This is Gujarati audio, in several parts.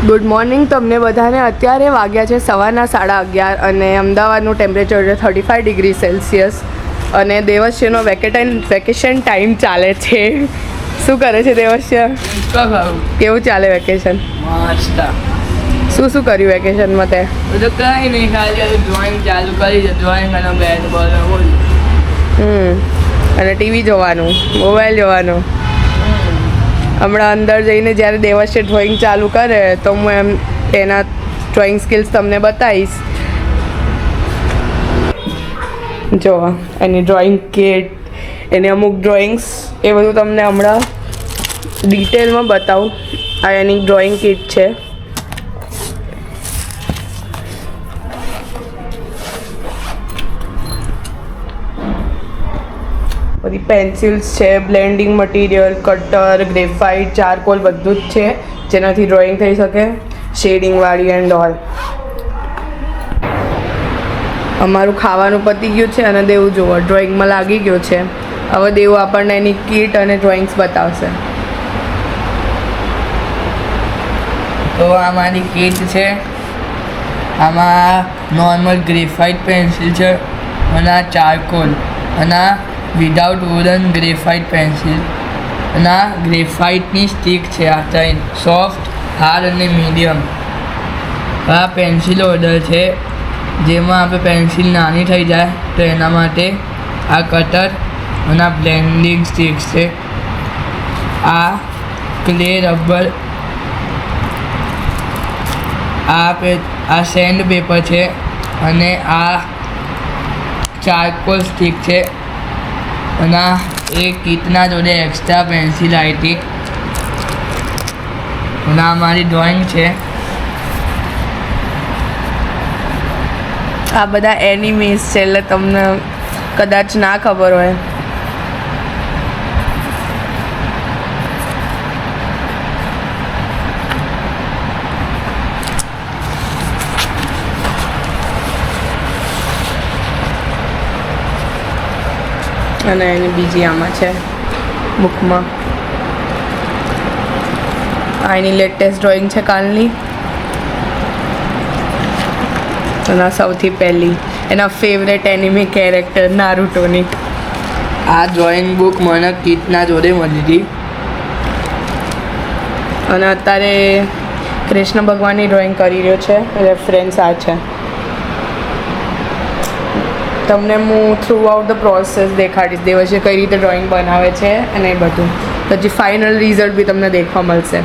ગુડ મોર્નિંગ તમને બધાને. અત્યારે વાગ્યા છે સવારના 11:30 અને અમદાવાદનું ટેમ્પરેચર છે 35 ડિગ્રી સેલ્સિયસ અને દેવસ્યનો વેકેશન ટાઈમ ચાલે છે. શું કરે છે દેવસ્ય? કેવું ચાલે વેકેશન? મસ્ત. શું કર્યું વેકેશનમાં તે? તો કંઈ નહીં, ખાલી ડ્રોઈંગ ચાલુ કરી છે. ડ્રોઈંગ અને બેટ બોલ અને ટીવી જોવાનું, મોબાઈલ જોવાનું. હમણાં અંદર જઈને જ્યારે દેવસ્ય ડ્રોઈંગ ચાલુ કરે તો હું એના ડ્રોઈંગ સ્કિલ્સ તમને બતાવીશ. જો એની ડ્રોઈંગ કિટ, એની અમુક ડ્રોઈંગ્સ, એ બધું તમને હમણાં ડિટેલમાં બતાવું. આ એની ડ્રોઈંગ કિટ છે. બધી પેન્સિલ્સ છે, blending material, cutter, graphite, charcoal બધું જ છે જેનાથી ડ્રોઈંગ થઈ શકે, શેડિંગવાળી એન્ડ ઓલ. અમારું ખાવાનું પતી ગયું છે અને દેવું જુઓ ડ્રોઈંગમાં લાગી ગયો છે. હવે દેવું આપણને એની કીટ અને ડ્રોઈંગ્સ બતાવશે. તો આ મારી કીટ છે. આમાં નોર્મલ ગ્રેફાઇટ પેન્સિલ છે અને આ ચારકોલ અને આ વિધાઉટ વુડન ગ્રેફાઇટ પેન્સિલ અને આ ગ્રેફાઇટની સ્ટીક છે. આ ત્રણ સોફ્ટ, હાર્ડ અને મીડિયમ. આ પેન્સિલ ઓર્ડર છે જેમાં આપણે પેન્સિલ નાની થઈ જાય તો એના માટે આ કટર અને આ બ્લેન્ડિંગ સ્ટીક્સ છે. આ ક્લે રબર, આ સેન્ડ પેપર છે અને આ ચારકોલ સ્ટીક છે અને એ કીટના જોડે એક્સ્ટ્રા પેન્સિલ આવી હતી અને આ મારી ડ્રોઈંગ છે. આ બધા એનિમીઝ છે એટલે તમને કદાચ ના ખબર હોય. અને એની બીજી આમાં છે બુકમાં. આ એની લેટેસ્ટ ડ્રોઈંગ છે કાલની. અને આ સૌથી પહેલી એના ફેવરેટ એનિમી કેરેક્ટર નારુટોની. આ ડ્રોઈંગ બુક મને કીટના જોડે મળી હતી. અને અત્યારે કૃષ્ણ ભગવાનની ડ્રોઈંગ કરી રહ્યો છે. રેફરન્સ આ છે. તમને હું through out the process દેખાડીશ Devasya કઈ રીતે ડ્રોઈંગ બનાવે છે અને એ બધું. પછી ફાઇનલ રિઝલ્ટ બી તમને દેખવા મળશે.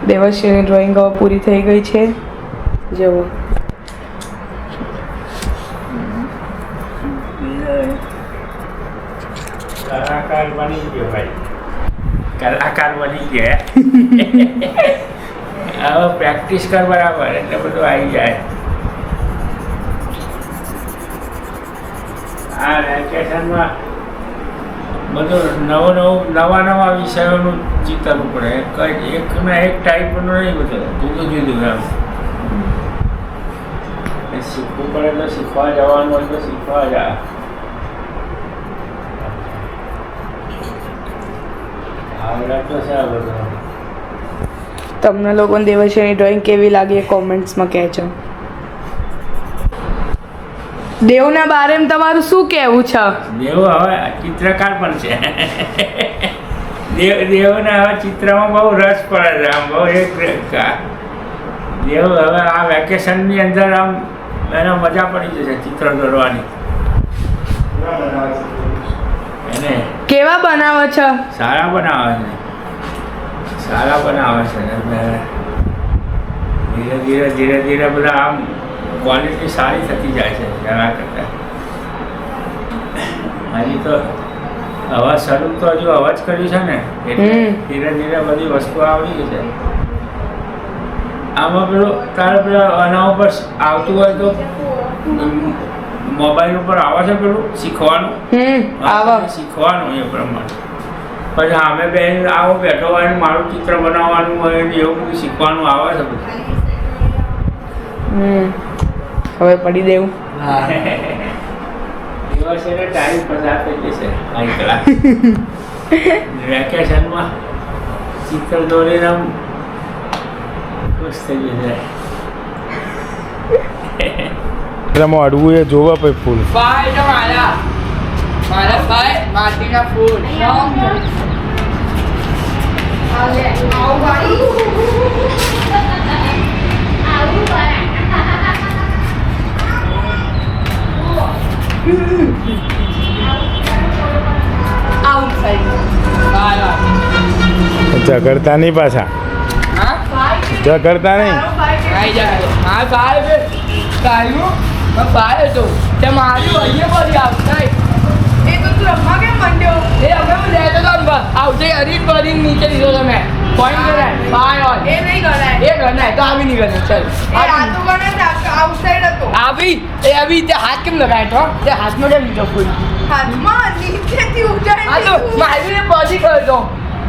દેવશ્રીની ડ્રોઈંગ હવે પૂરી થઈ ગઈ છે જુઓ કલાકાર બની ગયો ભાઈ કલાકાર બની ગયા હવે પ્રેક્ટિસ કર બરાબર એટલે બધું આવી જાય આ વેકેશનમાં બધું નવા વિષયોનું ચિંતવું પડે એકના એક ટાઈપનું નહીં બધું જુદું જુદું એમ શીખવું પડે તો શીખવા જવાનું હોય તો શીખવા જા આવડે તો છે આ બધું તમને લોકોને દેવશ્રીની ડ્રોઈંગ કેવી લાગી એ કોમેન્ટ્સમાં કહેજો દેવના બારેમાં તમારું શું કહેવું છે દેવ હવે ચિત્રકાર પણ છે દેવને હવે ચિત્રમાં બહુ રસ પડે છે આમ બહુ એક દેવ હવે આ વેકેશનની અંદર આમ એને મજા પડી જશે ચિત્ર દોરવાની એને કેવા બનાવો છો સારા બનાવે છે ધીરે ધીરે બધા આમ ક્વોલિટી સારી થતી જાય છે જરા કરતાં હજી તો હવા શરૂ તો હજુ અવાજ કર્યું છે ને એટલે ધીરે ધીરે બધી વસ્તુ આવડી ગઈ છે આમાં પેલું તારે પેલા આના ઉપર આવતું હોય તો મોબાઈલ ઉપર આવે છે પેલું શીખવાનું શીખવાનું એ પ્રમાણે પછી અમે બેન આવો બેઠો હોય મારું ચિત્ર બનાવવાનું હોય એવું બધું શીખવાનું આવે છે બધું હવે પડી દેવું દિવસ એને ટાઈમ પસાર થઈ જશે અહીં કલાક વેકેશનમાં ચિત્ર દોરીને આમ ખુશ થઈ જશે એમાં અડવું એ જોવા પછી ફૂલ ભાઈ તો મારા ભાઈ માટીના ફૂલ ઝઘડતા નહીં પાછા ઝઘડતા નહીં ભાઈ હતો તે મારી અહીંયા બધી આવતા એ તો તું રમવા કેમ માંડ્યો એ અમે લેતો તો આવતે હરીફ કરી નીચે દીધો તમે પોઈન્ટ કરાય બાય ઓન એ નહીં ગણાય એ ગણાય તો આવી નહીં ગણાય ચાલ એ આ તો ગણાય આઉટસાઇડ હતો આવી તે હાથ કેમ લગાય તો તે હાથમાં કેમ લીધો ફૂલ હાથમાં નીચેથી આ ઉજાડી તો મારી પછી કરતો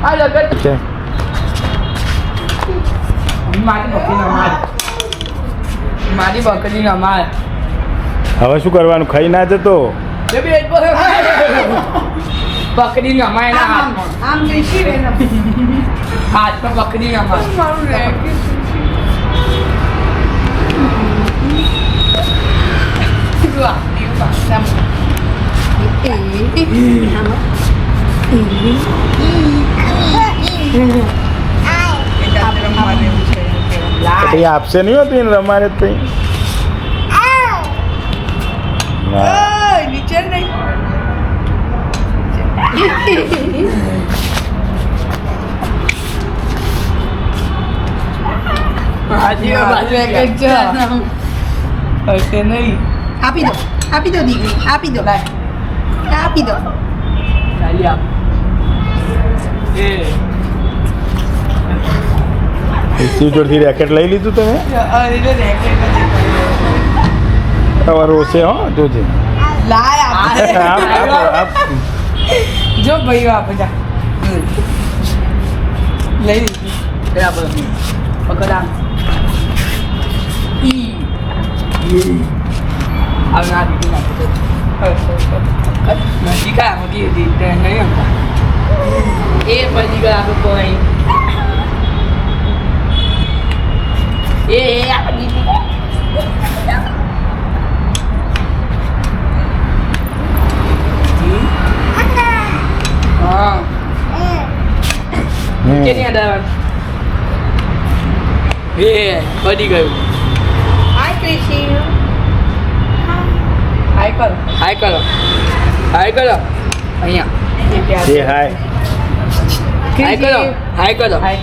આ લગત છે મારી બકરી ના માર હવે શું કરવાનું ખાઈ ના જતો બકરી ના માર ના હાથમાં આમ જઈશી રે ને હાથમાં બકરી ના માર મારું રે એ આપશે નહીં હોતું એને રમાડે જ પછી નીચે નહીં હશે નહીં આપી દો દીકરી આપી દો આપી દો ચાલી આપ જોડથી રેકેટ લઈ લીધું તમે હવે રોશે હો જોજે લાય આપ. જો ભાઈ આપે જા લઈ લીધી બરાબર પકડ આમ આ ના દીધી નાખી નથી કા મગી હતી નહીં એ પછી ગયા આપણે કોઈ એ આપણે દીધી હા કે નહીં અડાવવાનું એ પડી ગયું હાય ક્રિશી હાય કર હાય કરો અહીંયા એ હાય હાય કરો હાય કરો હાય